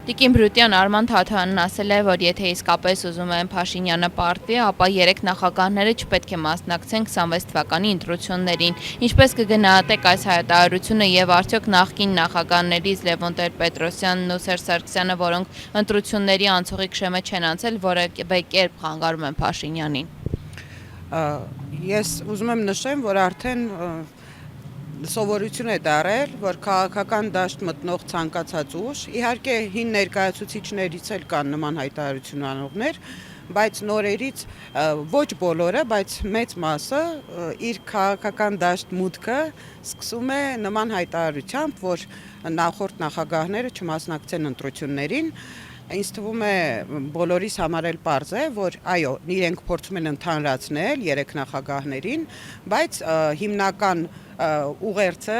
Տիկին Բրուտյան Արման Թաթոյանն ասել է, որ եթե իսկապես ուզում են Փաշինյանը պարտվի, ապա երեք նախագահները չպետք է մասնակցեն 26 թվականի ընտրություններին։ Ինչպես կգնահատեք այս հայտարարությունը եւ արդյոք նախկին նախագահներից Լևոն Տեր-Պետրոսյանն ու Սերժ Սարգսյանը, որոնք ընտրությունների անցողիկ շեմը չեն անցել, որևէ կերպ խանգարում են Փաշինյանին։ Ես ուզում եմ նշեմ, որ արդեն սովորություն է դարել, որ քաղաքական դաշտ մտնող ցանկացած ուժ, իհարկե հին ներկայացուցիչներից էլ կան նման հայտարարություն անողներ, բայց նորերից ոչ բոլորը, բայց մեծ մասը իր քաղաքական դաշտ մուտքը սկսում է նման հայտարարությամբ, որ նախորդ նախագահները չմասնակցեն ընտրություններին։ Ինձ թվում է բոլորիս համար էլ պարզ է, որ այո, իրենք փորձում են ընդհանրացնել երեք նախագահներին, բայց հիմնական ուղերձը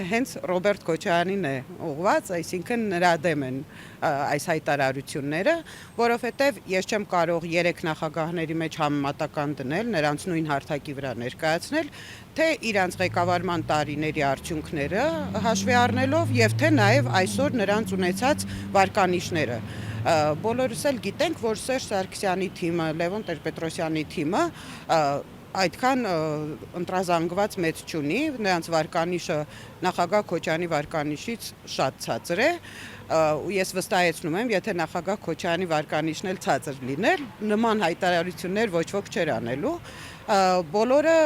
հենց Ռոբերտ Քոչարյանին է ուղված, այսինքն նրա դեմ են այս հայտարարությունները, որովհետև ես չեմ կարող երեք նախագահների մեջ համեմատական դնել, նրանց նույն հարթակի վրա ներկայացնել, թե իրանց ղեկավարման տարիների արդյունքները հաշվի առնելով եւ թե նաեւ այսօր նրանց ունեցած վարկանիշները։ Բոլորս էլ գիտենք, որ Սերժ Սարգսյանի թիմը, Լևոն Տեր-Պետրոսյանի թիմը այդքան ընտրազանգված մեծ չունի, նրանց վարկանիշը նախագահ Քոչարյանի վարկանիշից շատ ցածր է, ու ես վստահեցնում եմ, եթե նախագահ Քոչարյանի վարկանիշն էլ ցածր լիներ, նման հայտարարություններ ոչ ոք չէր անելու, բոլորը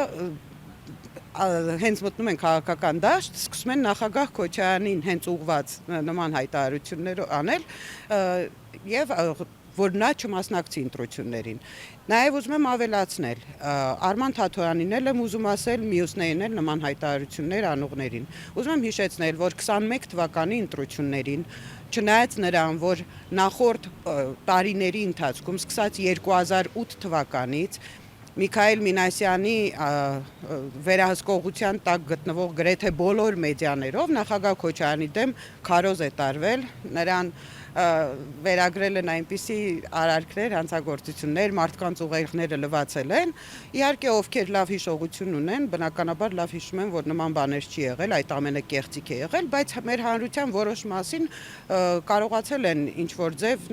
հենց մտնում են քաղաքական դաշտ, սկսում են նախագահ Քոչարյանին հենց ուղված նման հայտարարություններ անել եւ որ նա չմասնակցի ընտրություններին։ Նաև ուզում եմ ավելացնել, Արման Թաթոյանին էլ եմ ուզում ասել, մյուսներին էլ նման հայտարարություններ անողներին։ Ուզում եմ հիշեցնել, որ 21 թվականի ընտրություններին, չնայած նրան, որ նախորդ տարիների ընթացքում, սկսած 2008 թվականից Միքայել Մինասյանի վերահսկողության տակ գտնվող գրեթե բոլոր մեդիաներով նախագահ Քոչարյանի դեմ քարոզ է տարվել, նրան վերագրել են այնպիսի արարքներ, հանցագործություններ, մարդկանց ուղեղները լվացել են, իհարկե ովքեր լավ հիշողություն ունեն, բնականաբար լավ հիշում են, որ նման բաներ չի եղել, այդ ամենը կեղծիք է եղել, բայց մեր հանրության որոշ մասին կարողացել են ինչ-որ ձև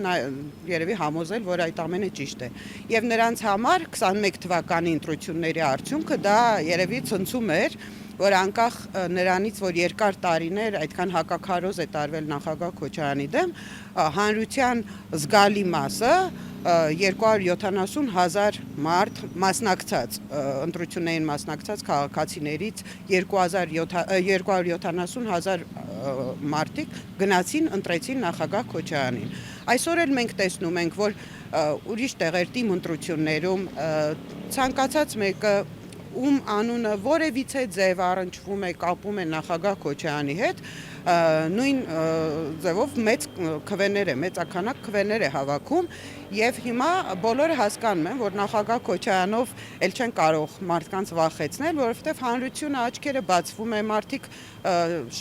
երևի համոզել, որ այդ ամենը ճիշտ է։ Եվ նրանց համար 21 թվականի ընտրությունների արդյունքը դա երևի ցնցում էր, որ անկախ նրանից, որ երկար տարիներ այդքան հակաքարոզ է տարվել նախագահ Քոչարյանի դեմ, հանրության զգալի մասը 270,000 մարդ մասնակցած, ընտրություններին մասնակցած քաղաքացիներից 270,000 մարդիկ գնացին ընտրեցին նախագահ Քոչարյանին։ Այսօր էլ մենք տեսնում ենք, որ ուրիշ տեղեր թիմ ընտրություններում ցանկացած մեկը ում անունը որևիցե ձև առնչվում է, կապում է նախագահ Քոչարյանի հետ, նույն ձևով մեծ քվեներ է, մեծականակ քվեներ է հավաքում եւ հիմա բոլորը հասկանում են, որ նախագահ Քոչարյանով էլ չեն կարող մարդկանց վախեցնել, որովհետեւ հանրությունը աչքերը բացվում է, մարդիկ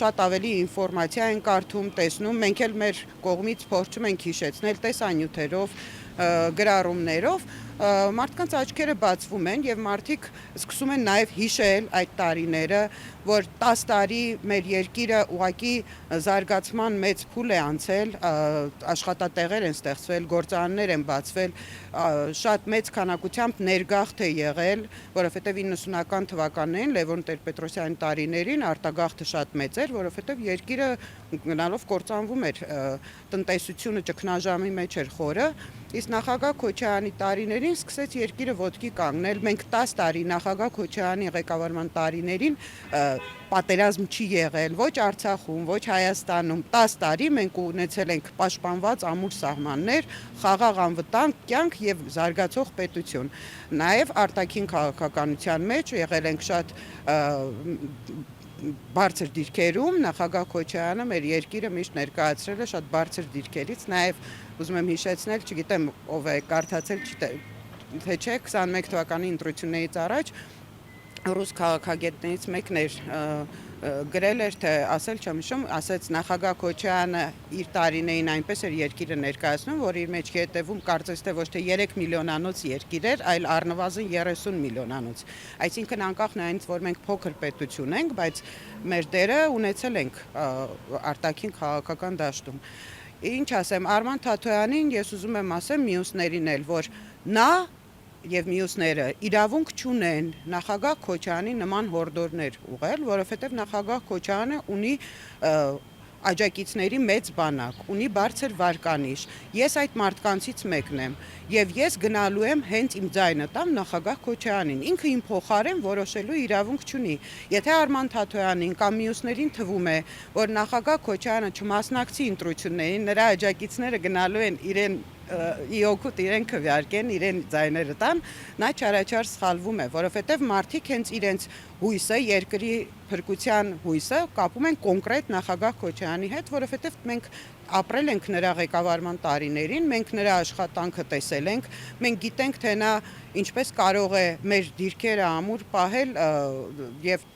շատ ավելի ինֆորմացիա են կարդում, տեսնում, մենք էլ մեր կողմից փորձում ենք հիշեցնել տեսանյութերով, գրառումներով, մարդկանց աչքերը բացվում են եւ մարդիկ սկսում են նաեւ հիշել այդ տարիները, որ 10 տարի մեր երկիրը ուղղակի զարգացման մեծ փուլ է անցել, աշխատատեղեր են ստեղծվել, գործարաններ են բացվել, շատ մեծ քանակությամբ ներգաղթ է եղել, որովհետեւ 90-ական թվականներին Լևոն Տեր-Պետրոսյանի տարիներին արտագաղթը շատ մեծ էր, որովհետեւ երկիրը գնալով կործանվում էր, տնտեսությունը ճգնաժամի մեջ էր խորը, իսկ նախագահ Քոչարյանի տարիներին սկսեց երկիրը ոտքի կանգնել, մենք 10 տարի նախագահ Քոչարյանի ղեկավարման տարիներին պատերազմ չի եղել, ոչ Արցախում, ոչ Հայաստանում, 10 տարի մենք ունեցել ենք պաշտպանված ամուր սահմաններ, խաղաղ անվտանգ կյանք եւ զարգացող պետություն։ Նաեւ արտաքին քաղաքականության մեջ եղել ենք շատ բարձր դիրքերում, նախագահ Քոչարյանը մեր երկիրը միշտ ներկայացրել է շատ բարձր դիրքերից, նաեւ ուզում եմ հիշեցնել, չգիտեմ ով է կարդացել, թե չէ, 21 թվականի ընտրություններից առաջ ռուս քաղաքագետներից մեկն էր գրել էր, թե ասել չեմ հիշում, ասեց նախագահ Քոչարյանը իր տարիներին այնպես էր երկիրը ներկայացնում, որ իր մեջքի հետևում կարծես թե ոչ թե 3 միլիոնանոց երկիր էր, այլ առնվազն 30 միլիոնանոց։ Այսինքն անկախ նրանից, որ մենք փոքր պետություն ենք, բայց մեր դերը ունեցել ենք արտաքին քաղաքական դաշտում։ Ինչ ասեմ, Արման Թաթոյանին ես ուզում եմ ասեմ մյուսներին էլ, որ նա եւ մյուսները իրավունք չունեն նախագահ Քոչարյանի նման հորդորներ ուղղել, որովհետեւ նախագահ Քոչարյանը ունի աջակիցների մեծ բանակ, ունի բարձր վարկանիշ։ Ես այդ մարդկանցից մեկն եմ եւ ես գնալու եմ հենց իմ ձայնը տամ նախագահ Քոչարյանին։ Ինքը իմ փոխարեն որոշելու իրավունք չունի։ Եթե Արման Թաթոյանին կամ մյուսներին թվում է, որ նախագահ Քոչարյանը չմասնակցի ընտրություններին, նրա աջակիցները գնալու են իրեն իօգուտ իրեն քվեարկեն, իրեն ձայները տան, նա չարաչար սխալվում է, որովհետև մարդիկ հենց իրենց հույսը, երկրի փրկության հույսը կապում են կոնկրետ նախագահ Քոչարյանի հետ, որովհետև մենք ապրել ենք նրա ղեկավարման տարիներին, մենք նրա աշխատանքը տեսել ենք, մենք գիտենք, թե նա ինչպես կարող է մեր դիրքերը ամուր պահել եւ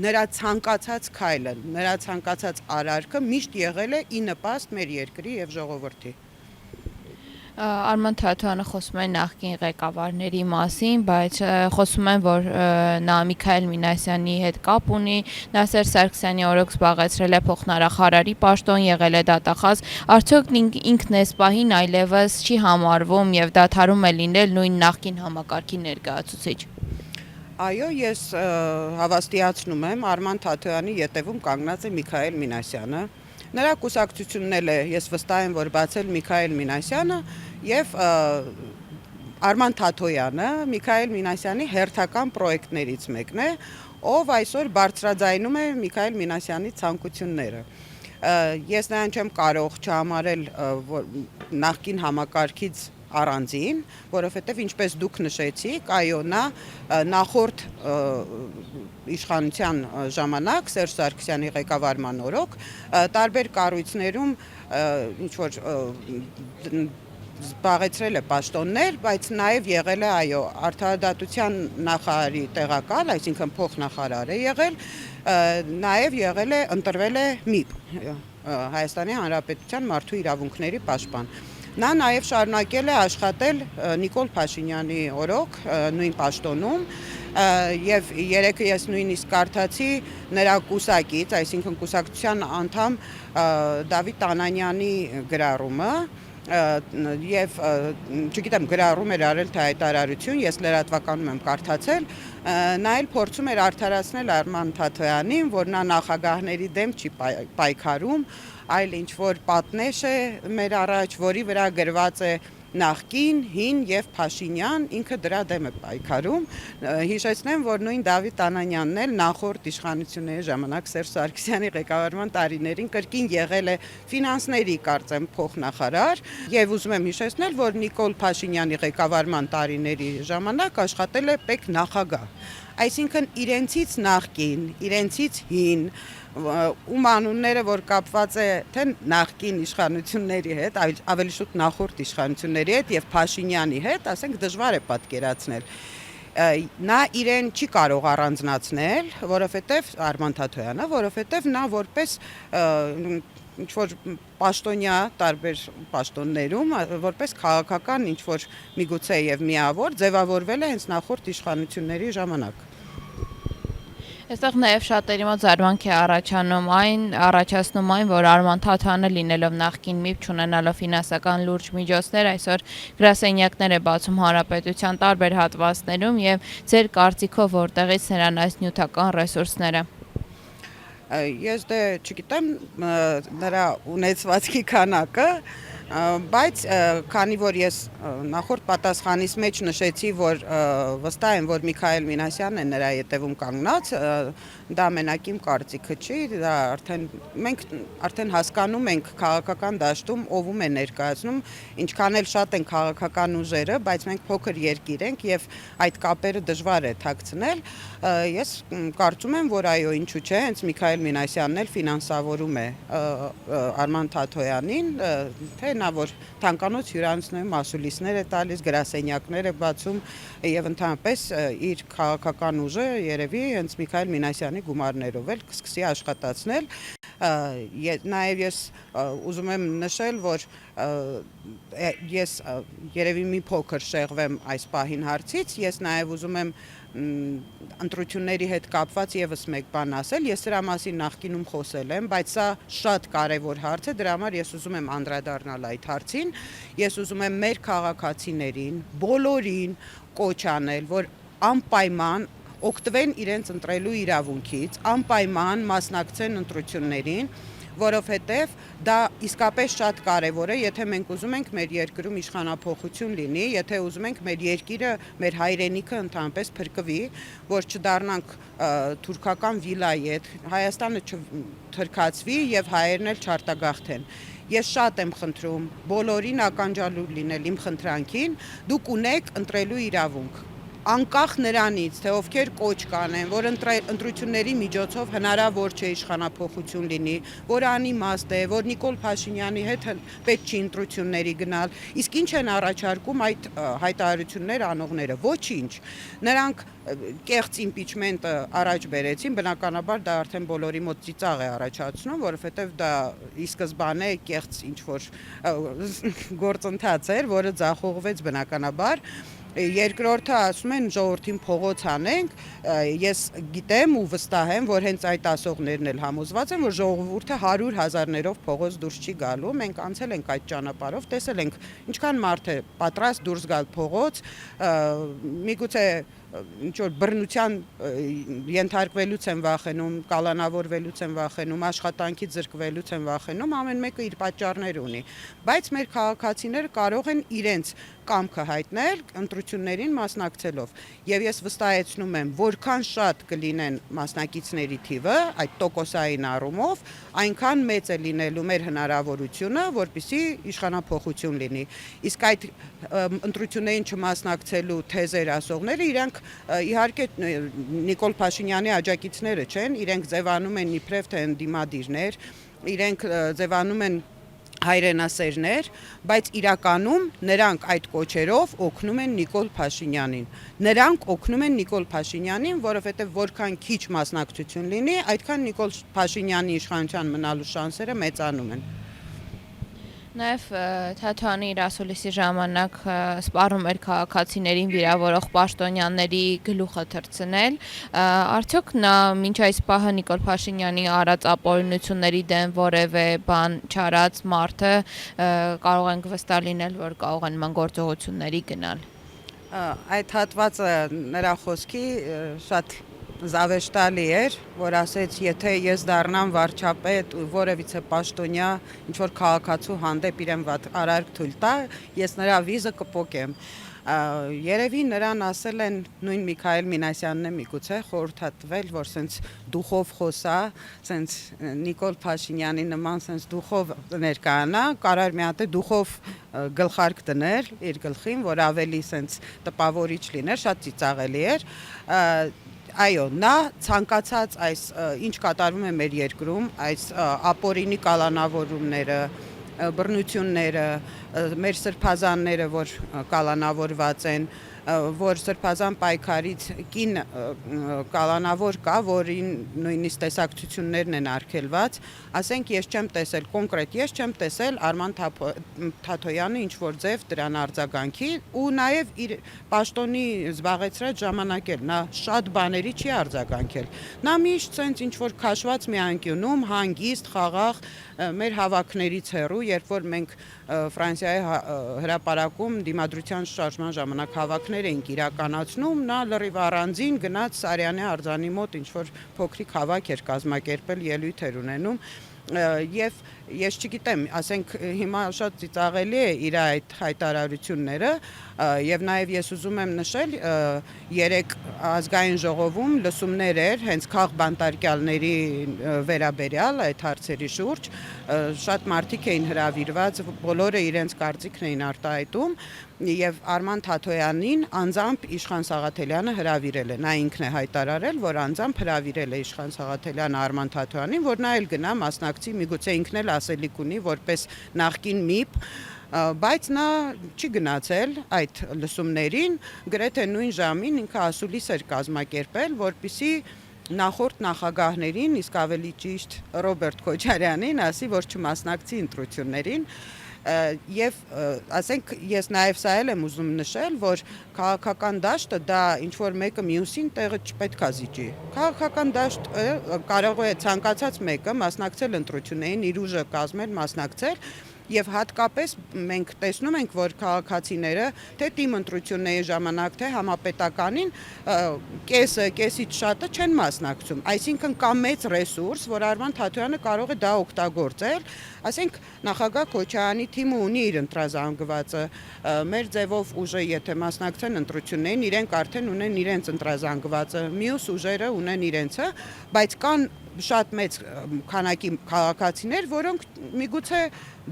նրա ցանկացած քայլը, նրա ցանկացած արարքը միշտ եղել է ի նպաստ մեր երկրի եւ ժողովրդի։ Արման Թաթոյանը խոսում է նախկին ղեկավարների մասին, բայց խոսում են, որ նա Միքայել Մինասյանի հետ կապ ունի, Նասեր Սարգսյանի օրոք զբաղեցրել է փոխնախարարի պաշտոն, եղել է դատախազ, արդյոք ինքն էս պահին այլևս չի համարվում եւ դադարում է լինել նույն նախկին համակարգի ներկայացուցիչ։ Այո, ես հավաստիացնում եմ, Արման Թաթոյանի ետևում կանգնած է Միքայել Մինասյանը։ Նրա կուսակցությունն էլ է, ես վստահ եմ, որ բացել Միքայել Մինասյանը եւ Արման Թաթոյանը Միքայել Մինասյանի հերթական պրոյեկտներից մեկն է, ով այսօր բարձրաձայնում է Միքայել Մինասյանի ցանկությունները։ Ես նրան չեմ կարող չհամարել նախկին համակարգից առանձին, որովհետև ինչպես դուք նշեցիք, այո, նա նախորդ իշխանության ժամանակ Սերժ Սարգսյանի ղեկավարման օրոք տարբեր կառույցներում ինչ որ զբաղեցրել է պաշտոններ, բայց նաև եղել է, այո, արդարադատության նախարարի տեղակալ, այսինքն փոխնախարար է եղել, նաև եղել է, ընտրվել է ՄԻՊ, Հայաստանի Հանրապետության մարդու իրավունքների պաշտպան։ Նա նաև շարունակել է աշխատել Նիկոլ Փաշինյանի օրոք նույն պաշտոնում եւ երեքը ես նույնիսկ կարդացի նրա կուսակից, այսինքն կուսակցության անդամ Դավիթ Անանյանի գրառումը եւ չգիտեմ գրառում էր արել թե հայտարարություն, ես լրատվականում եմ կարդացել, նա էլ փորձում էր արդարացնել Արման Թաթոյանին, որ նա նախագահների դեմ չի պայքարում, այլ ինչ որ պատնեշ է մեր առաջ, որի վրա գրված է նախկին, հին եւ Փաշինյան, ինքը դրա դեմ է պայքարում։ Հիշեցնեմ, որ նույն Դավիթ Անանյանն էլ նախորդ իշխանությունների ժամանակ Սերժ Սարգսյանի ղեկավարման տարիներին կրկին եղել է ֆինանսների կարծեմ փոխնախարար եւ ուզում եմ հիշեցնել, որ Նիկոլ Փաշինյանի ղեկավարման տարիների ժամանակ աշխատել է ՊԵԿ նախագահ։ Այսինքն իրենցից նախկին, իրենցից հին ում անունները որ կապված է թե նախկին իշխանությունների հետ, ավելի շուտ նախորդ իշխանությունների հետ եւ Փաշինյանի հետ, ասենք դժվար է պատկերացնել։ Նա իրեն չի կարող առանձնացնել, որովհետեւ Արման Թաթոյանը, որովհետեւ նա որպես ինչ որ պաշտոնյա տարբեր պաշտոններում որպես քաղաքական ինչ որ միգուցե եւ միավոր ձևավորվել է հենց նախորդ իշխանությունների ժամանակ։ Այստեղ նաև շատերի մոտ զարմանք է առաջացնում այն, որ Արման Թաթոյանը լինելով նախկին ՄԻՊ չունենալով ֆինանսական լուրջ միջոցներ, այսօր գրասենյակներ է բացում հանրապետության տարբեր հատվածներում եւ ձեր կարծիքով որտեղից նրան այս նյութական ռեսուրսները։ Ես դե չգիտեմ նրա ունեցվածքի քանակը, բայց քանի որ ես նախորդ պատասխանիս մեջ նշեցի, որ վստահ եմ, որ Միքայել Մինասյանն է նրա ետևում կանգնած, դա մենակ իմ կարծիքը չի, դա մենք արդեն հասկանում ենք քաղաքական դաշտում ով է ներկայացնում, ինչքան էլ շատ են քաղաքական ուժերը, բայց մենք փոքր երկիր ենք եւ այդ կապերը դժվար է թաքցնել։ Ես կարծում եմ, որ այո, ինչու՞ չէ, հենց Միքայել Մինասյանն էլ ֆինանսավորում է Արման Թաթոյանին, թե նա որ թանկանոց հյուրանոցներում մասուլիսներ է տալիս, գրասենյակներ է բացում եւ ընդհանրապես իր քաղաքական ուժը երևի հենց Միքայել Մինասյանի գումարներով էլ կսկսի աշխատացնել։ Նաև ես ուզում եմ նշել, որ ես երևի մի փոքր շեղվեմ այս պահին հարցից, ես նաև ուզում եմ ընտրությունների հետ կապված եւս մեկ բան ասել, ես դրա մասին նախկինում խոսել եմ, բայց սա շատ կարևոր հարց է, դրա համար ես ուզում եմ անդրադառնալ այդ հարցին, ես ուզում եմ մեր քաղաքացիներին, բոլորին կոչ անել, որ անպայման օգտվեն իրենց ընտրելու իրավունքից, անպայման մասնակցեն ընտրություններին, որովհետև դա իսկապես շատ կարևոր է, եթե մենք ուզում ենք մեր երկրում իշխանափոխություն լինի, եթե ուզում ենք մեր երկիրը, մեր հայրենիքը ընդհանրապես փրկվի, որ չդառնանք թուրքական վիլայի հետ, Հայաստանը չթրքացվի եւ հայերն էլ չարտագաղթեն։ Ես շատ եմ խնդրում բոլորին ականջալուր լինել իմ խնդրանքին, դուք ունեք ընտրելու իրավունք։ Անկախ նրանից, թե ովքեր կոչ կանեն, որ ընտրությունների միջոցով հնարավոր չէ իշխանափոխություն լինի, որ անիմաստ է, որ Նիկոլ Փաշինյանի հետ պետք չի ընտրությունների գնալ, իսկ ինչ են առաջարկում այդ հայտարարություններ անողները, ոչինչ, նրանք կեղծ իմպիչմենտը առաջ բերեցին, բնականաբար դա արդեն բոլորի մոտ ծիծաղ է առաջացնում, որովհետև դա ի սկզբանե կեղծ ինչ-որ գործընթաց էր, որը ձախողվեց բնականաբար, երկրորդը ասում են ժողովրդին փողոց անենք, ես գիտեմ ու վստահ եմ, որ հենց այդ ասողներն էլ համոզված են, որ ժողովուրդը 100,000-ներով փողոց դուրս չի գալու, մենք անցել ենք այդ ճանապարհով, տեսել ենք ինչքան մարդ է պատրաստ դուրս գալ փողոց, միգուցե ինչ-որ բռնության ենթարկվելուց են վախենում, կալանավորվելուց են վախենում, աշխատանքից զրկվելուց են վախենում, ամեն մեկը իր պատճառներ ունի, բայց մեր քաղաքացիները կարող են իրենց կամքը հայտնել ընտրություններին մասնակցելով եւ ես վստահեցնում եմ, որքան շատ կլինեն մասնակիցների թիվը այդ տոկոսային առումով, այնքան մեծ է լինելու մեր հնարավորությունը, որպեսզի իշխանափոխություն լինի։ Իսկ այդ ընտրություններին չմասնակցելու թեզեր ասողները իրանք իհարկե Նիկոլ Փաշինյանի աջակիցները չեն, իրենք ձևանում են իբրև թե ընդդիմադիրներ, իրենք ձևանում են հայրենասերներ, բայց իրականում նրանք այդ կոչերով օգնում են Նիկոլ Փաշինյանին։ Նրանք օգնում են Նիկոլ Փաշինյանին, որովհետև որքան քիչ մասնակցություն լինի, այդքան Նիկոլ Փաշինյանի իշխանության մնալու շանսերը մեծանում են։ Նաև Թաթոյանը իր ասուլիսի ժամանակ սպառում էր քաղաքացիներին վիրավորող պաշտոնյաների գլուխը թռցնել, արդյոք նա մինչ այս պահը Նիկոլ Փաշինյանի արած ապօրինությունների դեմ որևէ բան չարած մարդը կարող ենք վստահ լինել, որ կարող են նման գործողությունների գնալ։ Այդ հատվածը նրա խոսքի շատ զավեշտալի էր, որ ասեց, եթե ես դառնամ վարչապետ ու որևիցե պաշտոնյա ինչ-որ քաղաքացու հանդեպ իրեն վատ արարք թույլ տա, ես նրա վիզը կպոկեմ։ Երևի նրան ասել են նույն Միքայել Մինասյանն է միգուցե խորհրդատվել, որ սենց դուխով խոսա, սենց Նիկոլ Փաշինյանի նման սենց դուխով ներկայանա, կարար մի հատ է դուխով գլխարկ դներ իր գլխին, որ ավելի սենց տպավորիչ լիներ, շատ ծիծաղելի էր։ Այո, նա ցանկացած այս ինչ կատարվում է մեր երկրում, այս ապօրինի կալանավորումները, բռնությունները, մեր սրբազանները, որ կալանավորված են, որ սրբազան պայքարից կին կալանավոր կա, որին նույնիսկ տեսակցություններն են արգելված, ասենք ես չեմ տեսել, կոնկրետ ես չեմ տեսել Արման Թաթոյանը ինչ-որ ձև դրան արձագանքի ու նաև իր պաշտոնի զբաղեցրած ժամանակ էլ նա շատ բաների չի արձագանքել։ Նա միշտ սենց ինչ-որ քաշված մի անկյունում, հանգիստ, խաղաղ, մեր հավաքներից հեռու, երբ որ մենք Ֆրանսիայի հրապարակում դիմադրության շարժման ժամանակ հավաքներ էինք իրականացնում, նա լրիվ առանձին գնաց Սարյանի արձանի մոտ ինչ-որ փոքրիկ հավաք էր կազմակերպել, ելույթ էր ունենում եւ ես չգիտեմ, ասենք հիմա շատ ծիծաղելի է իր այդ հայտարարությունները եւ նաեւ ես ուզում եմ նշել երեք ազգային ժողովում լսումներ էր հենց քաղբանտարկյալների վերաբերյալ այդ հարցերի շուրջ շատ մարդիկ էին հրավիրված, բոլորը իրենց կարծիքն էին արտահայտում եւ Արման Թաթոյանին անձամբ Իշխան Սաղաթելյանը հրավիրել է, նա ինքն է հայտարարել, որ անձամբ հրավիրել է Իշխան Սաղաթելյանը Արման Թաթոյանին, որ նա էլ գնա մասնակցի, միգուցե ինքն էլ ասելիք ունի որպես նախկին ՄԻՊ, բայց նա չի գնացել այդ լսումներին, գրեթե նույն ժամին ինքը ասուլիս էր կազմակերպել, որպեսզի նախորդ նախագահներին, իսկ ավելի ճիշտ Ռոբերտ Քոչարյանին, ասի, որ չմասնակցի ընտրություններին, եւ ասենք ես նաեւ սա եմ ուզում նշել, որ քաղաքական դաշտը դա ինչ որ մեկը մյուսին տեղը չպետք է զիջի։ Քաղաքական դաշտը կարող է ցանկացած մեկը մասնակցել ընտրություններին, իր ուժը կազմել, մասնակցել, եւ հատկապես մենք տեսնում ենք, որ քաղաքացիները թե թիմ ընտրությունների ժամանակ, թե համապետականին կեսից շատը չեն մասնակցում, այսինքն կա մեծ ռեսուրս, որ Արման Թաթոյանը կարող է դա օգտագործել, ասենք նախագահ Քոչարյանի թիմը ունի իր ընտրազանգվածը, մեր ձևով ուժը եթե մասնակցեն ընտրություններին, իրենք արդեն ունեն իրենց ընտրազանգվածը, մյուս ուժերը ունեն իրենցը, բայց կան շատ մեծ քանակի քաղաքացիներ, որոնք միգուցե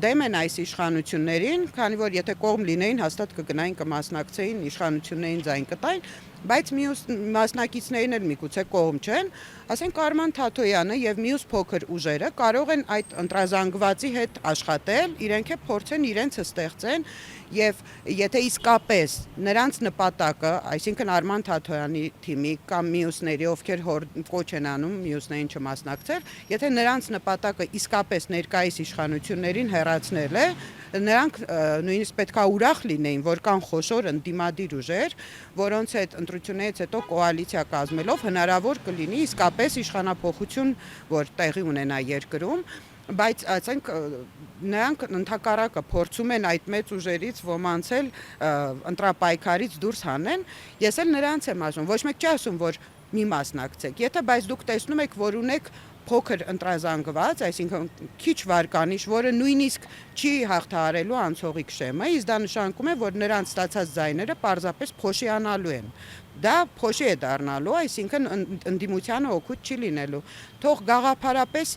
դեմ են այս իշխանություններին, քանի որ եթե կողմ լինեին, հաստատ կգնային կմասնակցեին իշխանություններին ձայն կտային, բայց մյուս մասնակիցներին էլ միգուցե կողմ չեն, ասենք Արման Թաթոյանը եւ մյուս փոքր ուժերը կարող են այդ ընտրազանգվածի հետ աշխատել, իրենք է փորձեն իրենցը ստեղծեն եւ եթե իսկապես նրանց նպատակը, այսինքն Արման Թաթոյանի թիմի կամ մյուսների, ովքեր կոչ են անում մյուսներին չմասնակցել, եթե նրանց նպատակը իսկապես ներկայիս իշխանություններին հեռացնել է, նրանք նույնիսկ պետքա ուրախ լինեին, որ կան խոշոր ընդդիմադիր ուժեր, որոնց հետ ընտրություններից հետո կոալիցիա կազմելով հնարավոր կլինի իսկապես իշխանափոխություն, որ տեղի ունենա երկրում, բայց ասենք նրանք ընդհակառակը փորձում են այդ մեծ ուժերից ոմանց էլ ընտրապայքարից դուրս հանեն, ես էլ նրանց եմ ասում, ոչ մեկ չի ասում, որ մի մասնակցեք, եթե բայց դուք տեսնում եք, որ ունեք փոքր ընտրազանգված, այսինքն քիչ վարկանիշ, որը նույնիսկ չի հաղթահարելու անցողիկ շեմը, իսկ դա նշանակում է, որ նրանց ստացած ձայները պարզապես փոշիանալու են։ Դա փոշի է դառնալու, այսինքն ընդդիմությանը օգուտ չի լինելու։ Թող գաղափարապես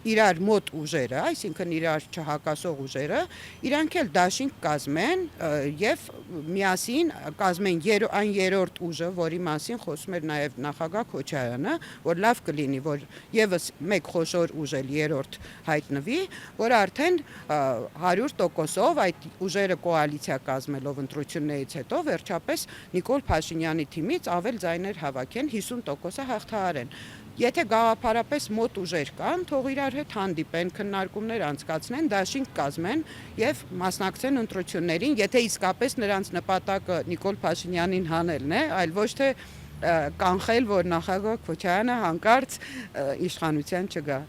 իրար մոտ ուժերը, այսինքն իրար չհակասող ուժերը, իրանք էլ դաշինք կազմեն եւ միասին կազմեն այն երրորդ ուժը, որի մասին խոսում էր նաեւ նախագահ Քոչարյանը, որ լավ կլինի, որ եւս մեկ խոշոր ուժ էլ երրորդ հայտնվի, որ արդեն 100%-ով այդ ուժերը կոալիցիա կազմելով ընտրություններից հետո վերջապես Նիկոլ Փաշինյանի թիմից ավել ձայներ հավաքեն, 50%-ը հաղթահարեն։ Եթե գաղափարապես մոտ ուժեր կան, թող իրար հետ հանդիպեն, քննարկումներ անցկացնեն, դաշինք կազմեն եւ մասնակցեն ընտրություններին, եթե իսկապես նրանց նպատակը Նիկոլ Փաշինյանին հանելն է, այլ ոչ թե կանխել, որ նախագահ Քոչարյանը հանկարծ իշխանության չգա։